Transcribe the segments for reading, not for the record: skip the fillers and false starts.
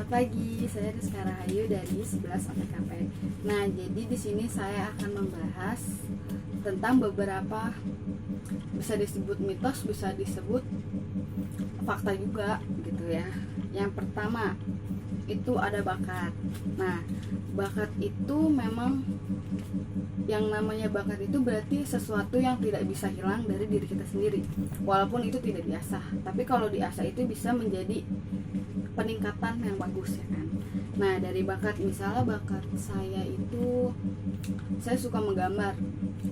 Selamat pagi, saya Rizka Rahayu dari 11 OTKP. Nah, jadi di sini saya akan membahas tentang beberapa, bisa disebut mitos, bisa disebut fakta juga gitu ya. Yang pertama, itu ada bakat. Nah, bakat itu memang, yang namanya bakat itu berarti sesuatu yang tidak bisa hilang dari diri kita sendiri, walaupun itu tidak diasah. Tapi kalau diasah itu bisa menjadi peningkatan yang bagus ya kan. Nah, dari bakat, misalnya bakat saya itu saya suka menggambar,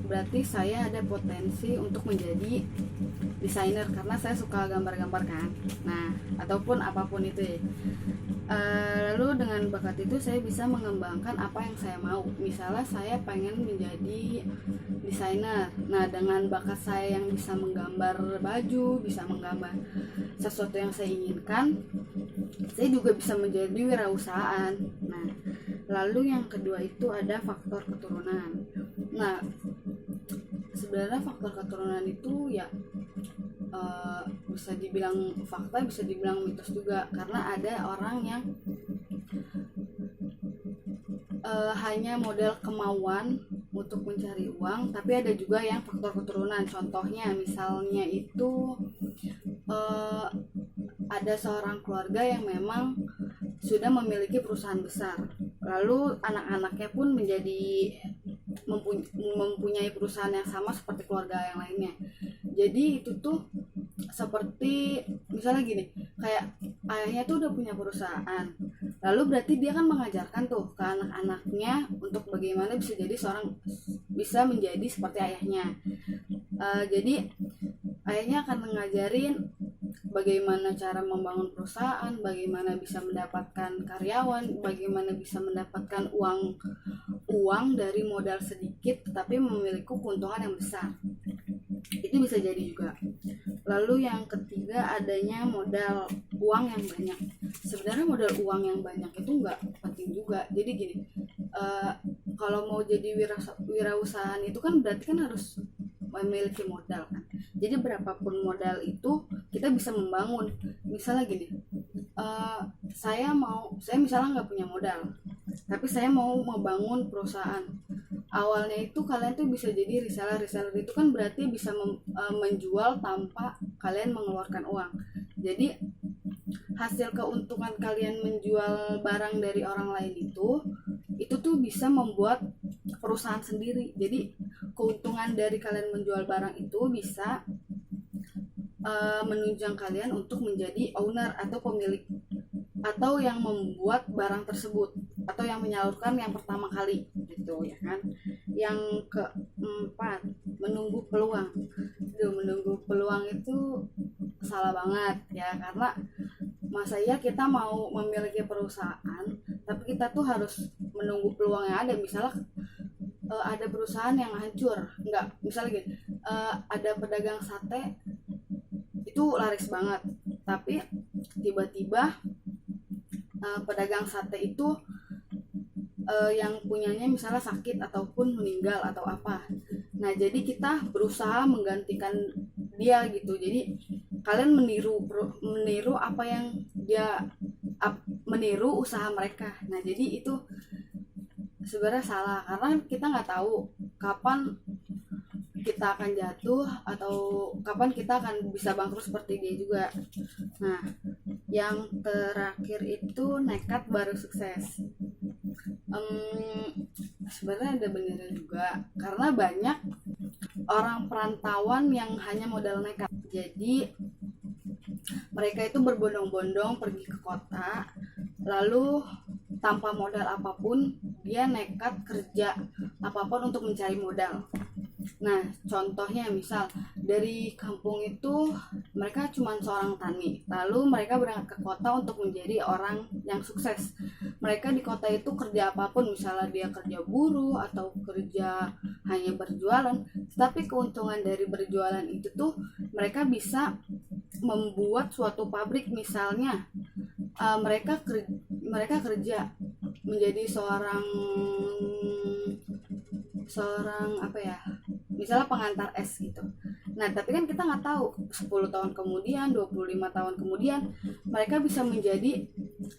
berarti saya ada potensi untuk menjadi desainer karena saya suka gambar-gambar kan. Nah, ataupun apapun itu ya. Lalu dengan bakat itu saya bisa mengembangkan apa yang saya mau. Misalnya saya pengen menjadi desainer. Nah, dengan bakat saya yang bisa menggambar baju, bisa menggambar sesuatu yang saya inginkan, saya juga bisa menjadi wirausahaan. Nah, lalu yang kedua itu ada faktor keturunan. Nah, sebenarnya faktor keturunan itu ya bisa dibilang fakta, bisa dibilang mitos juga, karena ada orang yang hanya modal kemauan untuk mencari uang, tapi ada juga yang faktor keturunan. Contohnya misalnya itu ada seorang keluarga yang memang sudah memiliki perusahaan besar, lalu anak-anaknya pun mempunyai perusahaan yang sama seperti keluarga yang lainnya. Jadi itu tuh seperti misalnya gini, kayak ayahnya tuh udah punya perusahaan, lalu berarti dia kan mengajarkan tuh ke anak-anaknya untuk bagaimana bisa menjadi seperti ayahnya. Jadi ayahnya akan mengajarin bagaimana cara membangun perusahaan, bagaimana bisa mendapatkan karyawan, bagaimana bisa mendapatkan uang dari modal sedikit tapi memiliki keuntungan yang besar. Itu bisa jadi juga. Lalu yang ketiga, adanya modal uang yang banyak. Sebenarnya modal uang yang banyak itu nggak penting juga. Jadi gini, kalau mau jadi wirausahaan itu kan berarti kan harus memiliki modal kan. Jadi berapapun modal itu kita bisa membangun. Misalnya gini, saya misalnya nggak punya modal, tapi saya mau membangun perusahaan. Awalnya itu kalian tuh bisa jadi reseller itu kan berarti bisa menjual tanpa kalian mengeluarkan uang. Jadi hasil keuntungan kalian menjual barang dari orang lain itu tuh bisa membuat perusahaan sendiri. Jadi keuntungan dari kalian menjual barang itu bisa menunjang kalian untuk menjadi owner atau pemilik, atau yang membuat barang tersebut, atau yang menyalurkan yang pertama kali gitu ya kan. Yang keempat, menunggu peluang. Menunggu peluang itu salah banget ya, karena masa iya kita mau memiliki perusahaan tapi kita tuh harus menunggu peluang yang ada. Misalnya ada perusahaan yang hancur, enggak, misalnya gini, ada pedagang sate itu laris banget, tapi tiba-tiba pedagang sate itu yang punyanya misalnya sakit ataupun meninggal atau apa. Nah, jadi kita berusaha menggantikan dia gitu. Jadi kalian meniru apa yang dia meniru usaha mereka. Nah, jadi itu sebenarnya salah, karena kita nggak tahu kapan kita akan jatuh atau kapan kita akan bisa bangkrut seperti dia juga. Nah, yang terakhir itu nekat baru sukses. Sebenarnya ada benernya juga, karena banyak orang perantauan yang hanya modal nekat. Jadi mereka itu berbondong-bondong pergi ke kota, lalu tanpa modal apapun dia nekat kerja apapun untuk mencari modal. Nah, contohnya misal dari kampung itu mereka cuma seorang tani, lalu mereka berangkat ke kota untuk menjadi orang yang sukses. Mereka di kota itu kerja apapun, misalnya dia kerja buruh atau kerja hanya berjualan, tapi keuntungan dari berjualan itu tuh mereka bisa membuat suatu pabrik. Misalnya mereka kerja menjadi seorang apa ya, misalnya pengantar es gitu. Nah, tapi kan kita nggak tahu 10 tahun kemudian, 25 tahun kemudian mereka bisa menjadi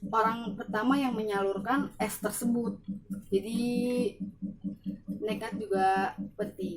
orang pertama yang menyalurkan es tersebut. Jadi nekat juga penting.